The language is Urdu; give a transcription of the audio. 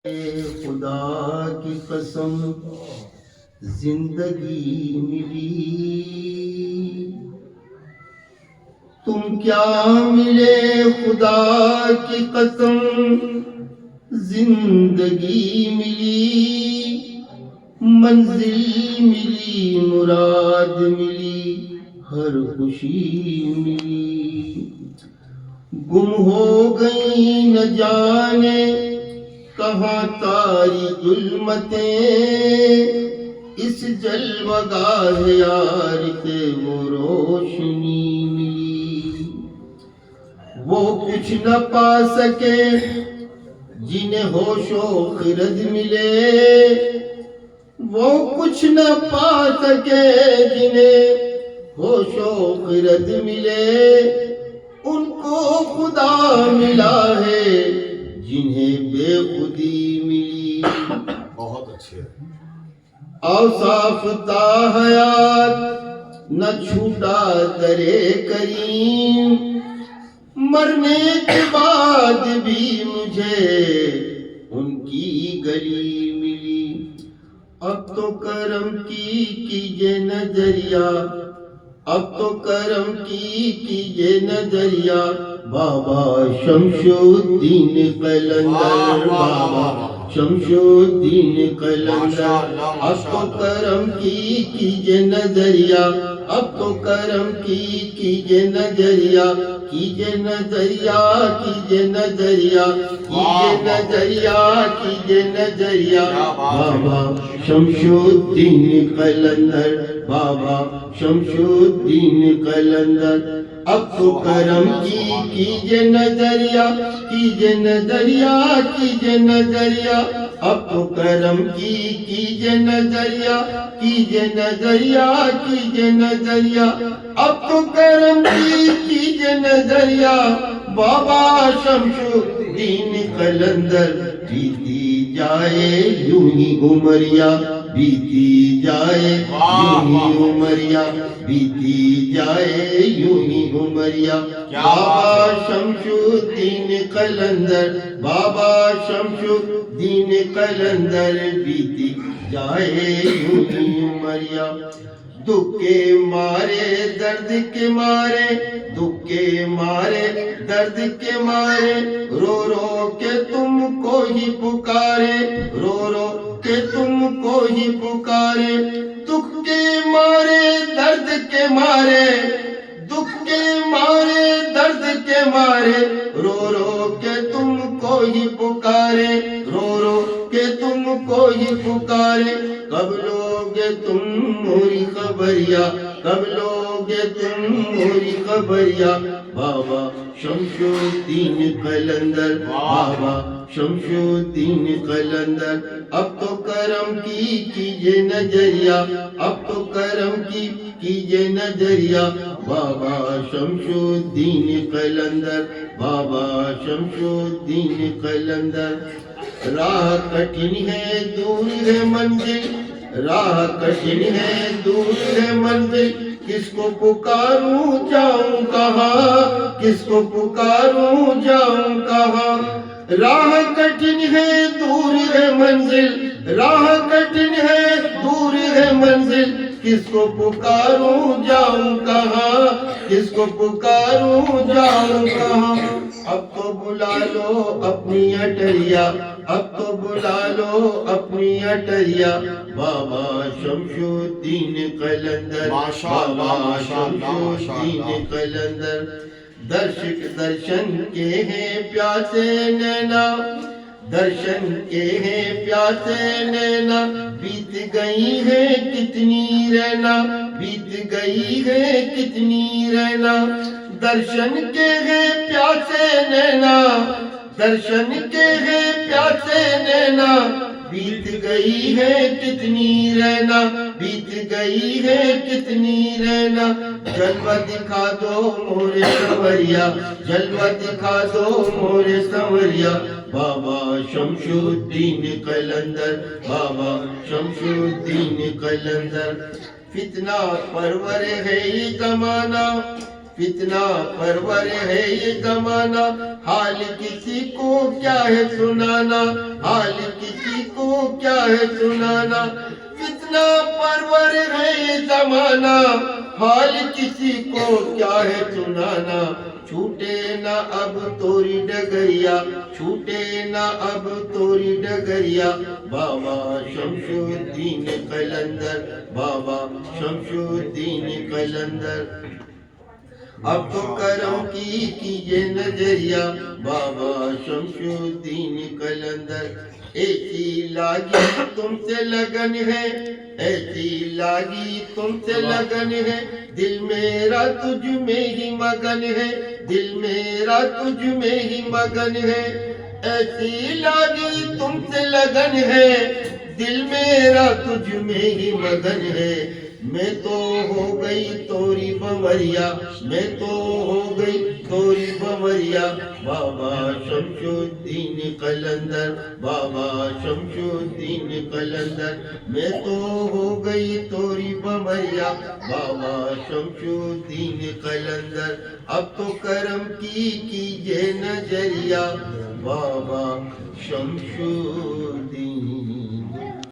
خدا کی قسم زندگی ملی، تم کیا ملے خدا کی قسم زندگی ملی، منزل ملی مراد ملی ہر خوشی ملی، گم ہو گئی نہ جانے کہاں تاری ظلمتیں، اس جلوہ گاہ یار کے وہ روشنی ملی، وہ کچھ نہ پا سکے جنہیں ہوش و خرد ملے، وہ کچھ نہ پا سکے جنہیں ہوش و خرد ملے، ان کو خدا ملا ہے جنہیں بے خودی ملی۔ بہت اچھے اوصاف تا حیات نہ چھوٹا درے کریم، مرنے کے بعد بھی مجھے ان کی گلی ملی، اب تو کرم کی کیجے نظریہ، اب تو کرم کی کیجے نظریہ، بابا شمس الدین قلندر، بابا شمس الدین قلندر، اب تو کرم کی کیجے نظریہ، اب تو کرم کی کیجے نظریہ، کیجے نظریہ، کیجے نظریہ، کیجے نظریہ، کیجے نظریہ، بابا شمس الدین قلندر، بابا شمس الدین قلندر، اب تو کرم کی کیجے نظریہ، کیجے نظریہ، کیجے نظریہ، اب تو کرم کی کیجے نظریہ، کیجے نظریہ، کیجے نظریہ، اب تو کرم کی کیجے نظریہ، بابا شمس الدین قلندر، بیتی جائے یوں ہی عمریہ، بیتی جائے یوں ہی عمریہ، بیتی جائے یوں ہی عمریہ، بابا شمس الدین قلندر، بابا شمس الدین قلندر، بیتی جائے یوں ہی عمریہ، دکھ کے مارے درد کے مارے، دکھ کے مارے درد کے مارے، رو رو کے تم کو ہی پکارے، رو رو کہ تم کو ہی پکارے، دکھ کے مارے درد کے مارے، دکھ کے مارے درد کے مارے، رو رو کہ تم کو ہی پکارے، رو رو کہ تم کو ہی پکارے، کب لوگے تم موری خبریہ، کب لوگے تم موری خبریہ، بابا شمس الدین قلندر، بابا شمس الدین قلندر، اب تو کرم کی کیجے نظریہ، اب تو کرم کی کیجے نظریہ، بابا شمس الدین قلندر، بابا شمس الدین قلندر، راہ کٹھن ہے دور ہے منزل، راہ کٹھن ہے دور ہے منزل، کس کو پکاروں جاؤں کہاں، کس کو پکاروں جاؤں کہاں، راہ کٹھن ہے دور ہے منزل، راہ کٹھن ہے دور ہے منزل، کس کو پکاروں جاؤں کہاں، کس کو پکاروں جاؤں کہاں، اب تو بلا لو اپنی اٹریا، اب تو بلا لو اپنی اٹریا، بابا شمس الدین قلندر، بابا شمس الدین قلندر، درشن کے ہیں پیاسے نینا، درشن کے ہیں پیاسے نینا، بیت گئی ہے کتنی رہنا، بیت گئی ہے کتنی رہنا، درشن کے ہیں پیاسے نینا، درشن کے ہیں پیاسے نینا، بیت گئی ہے کتنی رہنا، بیت گئی ہے کتنی رہنا، جلوہ دکھا دو مورے سنوریا، جلوہ دکھا دو مورے سنوریا، بابا شمس الدین قلندر، بابا شمس الدین قلندر، فتنہ پرور ہے یہ زمانہ، فتنہ پرور ہے یہ زمانہ، حال کسی کو کیا ہے سنانا، حال ہے سنانا، کتنا پرور ہے یہ زمانہ، حال کسی کو کیا ہے سنانا، چھوٹے نہ اب توری ڈگریا، چھوٹے نہ اب توری ڈگریا، بابا شمس الدین قلندر، بابا شمس الدین قلندر۔ اب تو کرم کیجئے نظریہ، بابا شمس الدین قلندر۔ ایسی لاگی تم سے لگن ہے، ایسی لاگی تم سے لگن ہے، دل میرا تجھ میں ہی مگن ہے، دل میرا تجھ میں ہی مگن ہے، ایسی لاگی تم سے لگن ہے، دل میرا تجھ میں ہی مگن ہے، میں تو ہو گئی توری بمریا، میں تو ہو گئی توری بمریا، بابا شمس الدین قلندر، بابا شمس الدین قلندر، میں تو ہو گئی توری بمریا، بابا شمس الدین قلندر۔ اب تو کرم کیجئے نظریہ، بابا شمس الدین